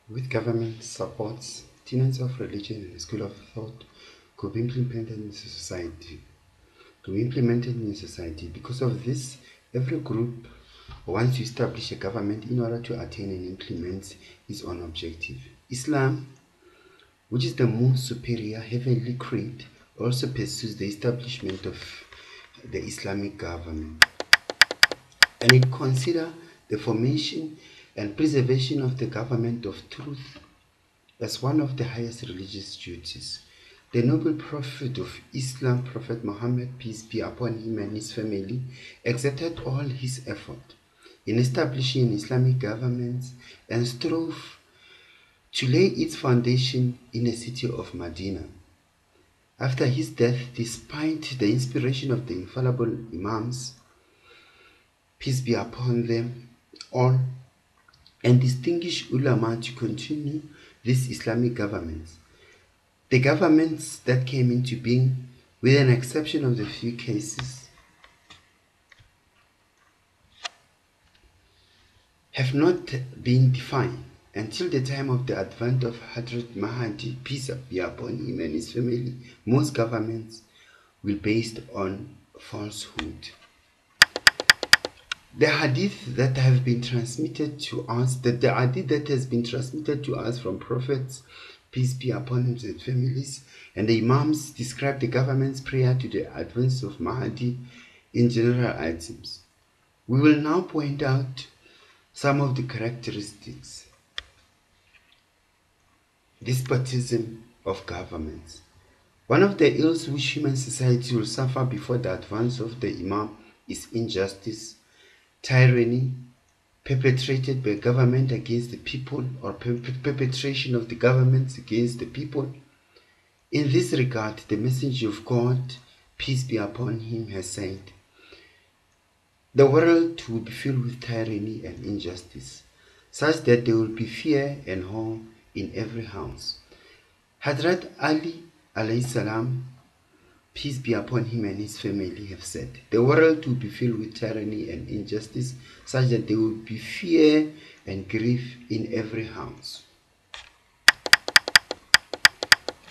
With government supports, tenets of religion and the school of thought could be implemented in society. Because of this, every group wants to establish a government in order to attain and implement its own objective. Islam, which is the most superior heavenly creed, also pursues the establishment of the Islamic government, and it considers the formation and preservation of the government of truth as one of the highest religious duties. The noble prophet of Islam, Prophet Muhammad, peace be upon him and his family, exerted all his effort in establishing Islamic governments and strove to lay its foundation in the city of Medina. After his death, despite the inspiration of the infallible Imams, peace be upon them all, and distinguished ulama to continue this Islamic governments, the governments that came into being, with an exception of the few cases, have not been defined until the time of the advent of Hazrat Mahdi, peace be upon him and his family. Most governments will be based on falsehood. The hadith that have been transmitted to us, from prophets, peace be upon them and families, and the Imams describe the government's prayer to the advance of Mahdi in general items. We will now point out some of the characteristics, despotism of governments. One of the ills which human society will suffer before the advance of the Imam is injustice, tyranny, perpetrated by government against the people, or perpetration of the governments against the people. In this regard, the Messenger of God, peace be upon him, has said, the world will be filled with tyranny and injustice, such that there will be fear and horror in every house. Hazrat Ali alayhi salam, peace be upon him and his family, have said, the world will be filled with tyranny and injustice, such that there will be fear and grief in every house.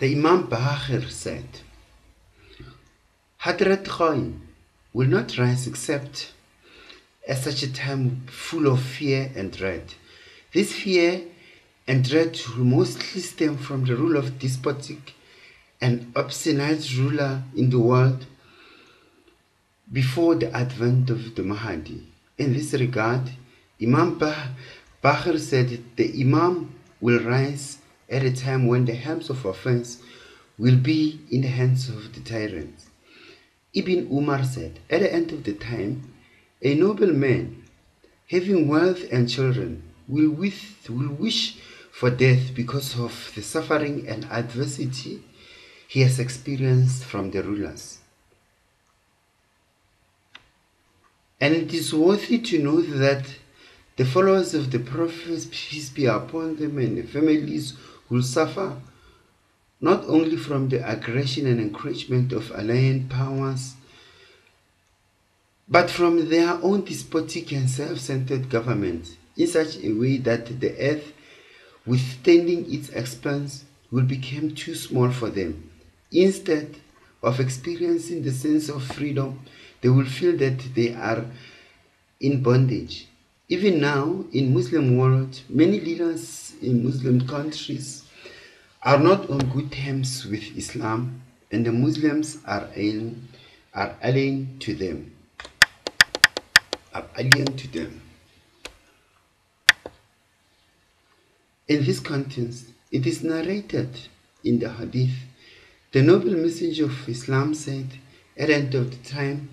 The Imam Bahir said, Hadrat Qaim will not rise except at such a time full of fear and dread. This fear and dread will mostly stem from the rule of despotic and obstinate ruler in the world before the advent of the Mahdi. In this regard, Imam Bahir said the Imam will rise at a time when the helms of offense will be in the hands of the tyrants. Ibn Umar said, at the end of the time, a noble man, having wealth and children, will wish for death because of the suffering and adversity he has experienced from the rulers. And it is worthy to note that the followers of the prophets, peace be upon them, and the families will suffer not only from the aggression and encouragement of alien powers, but from their own despotic and self-centered governments, in such a way that the earth, withstanding its expanse, will become too small for them. Instead of experiencing the sense of freedom, they will feel that they are in bondage. Even now, in Muslim world, many leaders in Muslim countries are not on good terms with Islam, and the Muslims are alien to them. In this context, it is narrated in the Hadith, the noble messenger of Islam said, at the end of the time,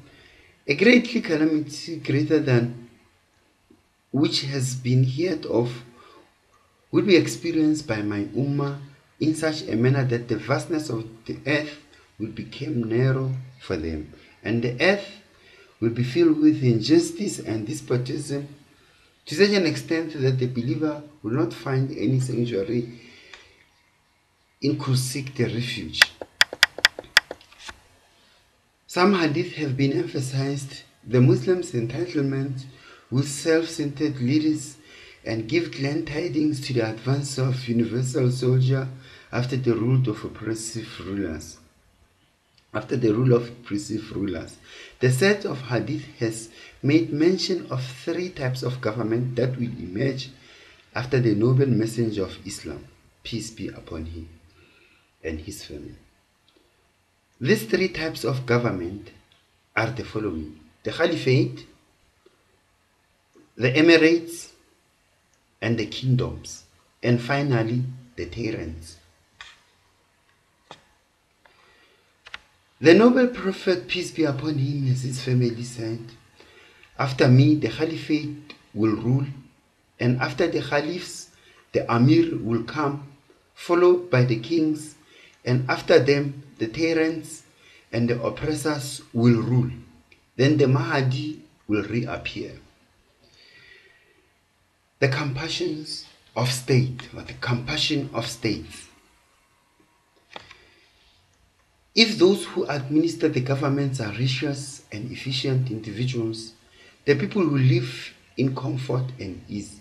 a greatly calamity greater than which has been heard of will be experienced by my ummah in such a manner that the vastness of the earth will become narrow for them, and the earth will be filled with injustice and despotism to such an extent that the believer will not find any sanctuary in could seek the refuge. Some hadith have been emphasized the Muslims' entitlement with self-centered leaders and give glad tidings to the advance of universal soldier after the rule of oppressive rulers. The set of hadith has made mention of 3 types of government that will emerge after the noble messenger of Islam, peace be upon him and his family. These 3 types of government are the following: the Caliphate, the Emirates, and the kingdoms, and finally the tyrants. The noble Prophet, peace be upon him and his family, said, "After me the Caliphate will rule, and after the Caliphs the Amir will come, followed by the kings, and after them the tyrants and the oppressors will rule. Then the Mahdi will reappear." The compassion of state, or the compassion of states. If those who administer the governments are righteous and efficient individuals, the people will live in comfort and ease.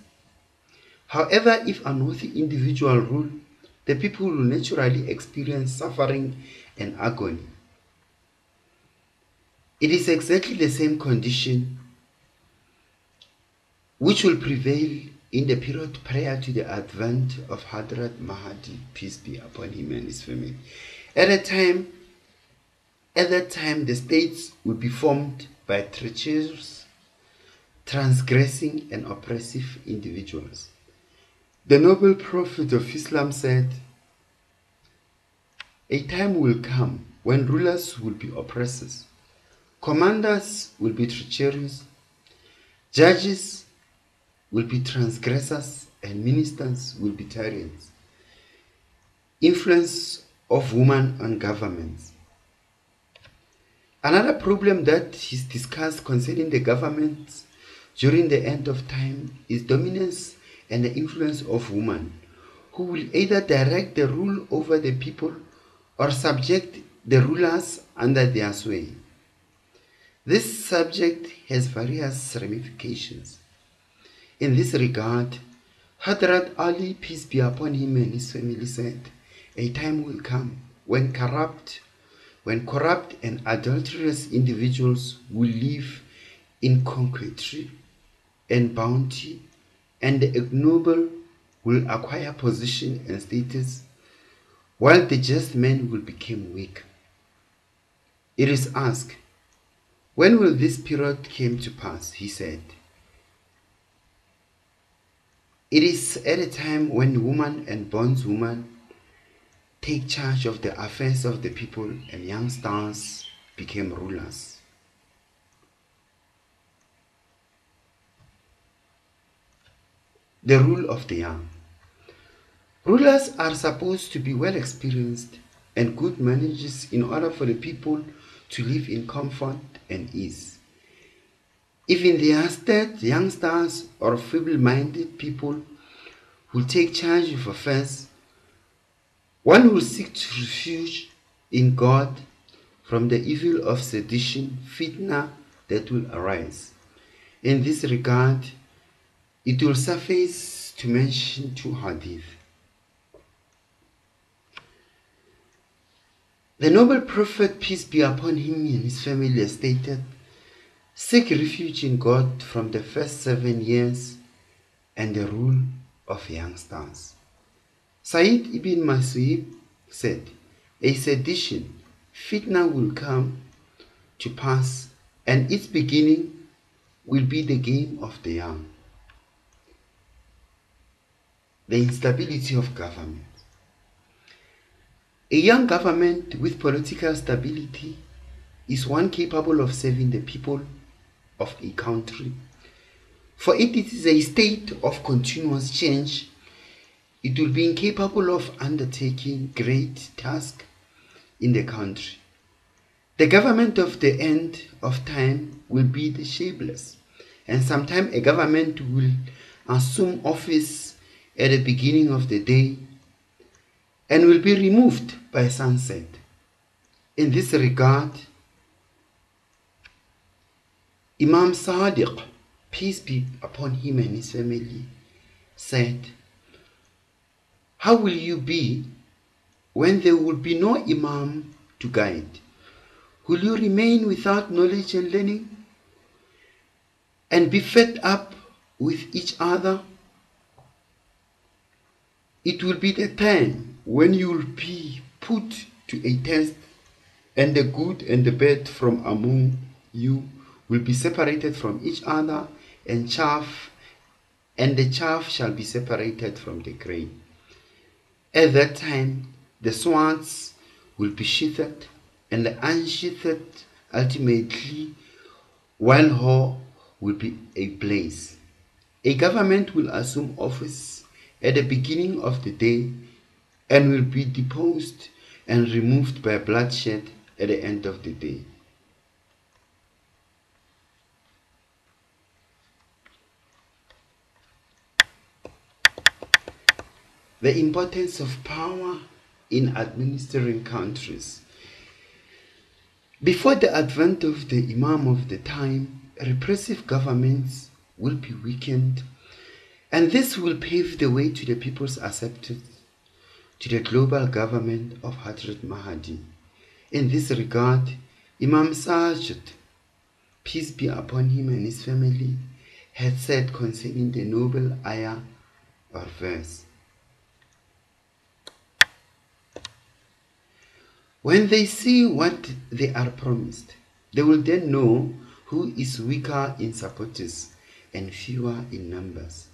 However, if unworthy individuals rule, the people will naturally experience suffering and agony. It is exactly the same condition which will prevail in the period prior to the advent of Hadrat Mahdi, peace be upon him and his family. At that time, the states will be formed by treacherous, transgressing, and oppressive individuals. The noble Prophet of Islam said, "A time will come when rulers will be oppressors, commanders will be treacherous, judges will be transgressors, and ministers will be tyrants." Influence of women on governments. Another problem that is discussed concerning the governments during the end of time is dominance and the influence of women, who will either direct the rule over the people or subject the rulers under their sway. This subject has various ramifications. In this regard, Hadrat Ali, peace be upon him and his family, said, "A time will come when corrupt and adulterous individuals will live in coquetry and bounty, and the ignoble will acquire position and status, while the just men will become weak." It is asked, when will this period come to pass? He said, "It is at a time when women and bondswomen take charge of the affairs of the people and young stars became rulers." The rule of the young. Rulers are supposed to be well experienced and good managers in order for the people to live in comfort and ease. If in their stead youngsters or feeble-minded people will take charge of affairs, one will seek to refuge in God from the evil of sedition, fitna that will arise. In this regard, it will suffice to mention 2 hadith. The noble Prophet, peace be upon him and his family, stated, "Seek refuge in God from the first 7 years and the rule of youngsters." Sayyid ibn Masib said, "A sedition, fitna will come to pass, and its beginning will be the game of the young." The instability of government. A young government with political stability is one capable of serving the people of a country. For it is a state of continuous change. It will be incapable of undertaking great tasks in the country. The government of the end of time will be the shapeless, and sometimes a government will assume office at the beginning of the day and will be removed by sunset. In this regard, IMAAM Sadiq, peace be upon him and his family, said, "How will you be when there will be no Imam to guide? Will you remain without knowledge and learning and be fed up with each other? It will be the time when you will be put to a test, and the good and the bad from among you will be separated from each other, and the chaff shall be separated from the grain. At that time the swords will be sheathed and the unsheathed ultimately, while war will be ablaze. A government will assume office at the beginning of the day and will be deposed and removed by bloodshed at the end of the day." The importance of power in administering countries. Before the advent of the Imam of the time, repressive governments will be weakened, and this will pave the way to the people's acceptance to the global government of Hazrat Mahdi. In this regard, Imam Sajid, peace be upon him and his family, had said concerning the noble ayah or verse, "When they see what they are promised, they will then know who is weaker in supporters and fewer in numbers."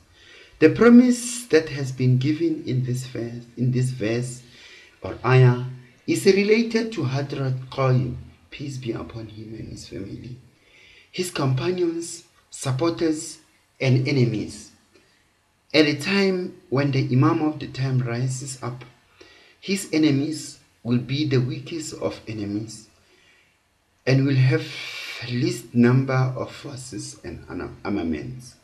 The promise that has been given in this verse or ayah is related to Hadrat Qayyim, peace be upon him and his family, his companions, supporters, and enemies. At a time when the Imam of the time rises up, his enemies will be the weakest of enemies and will have least number of forces and armaments.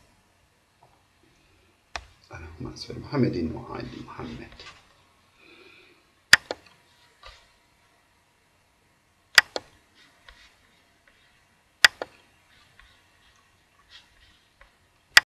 Allahumma salli Muhammadin wa ali Muhammad.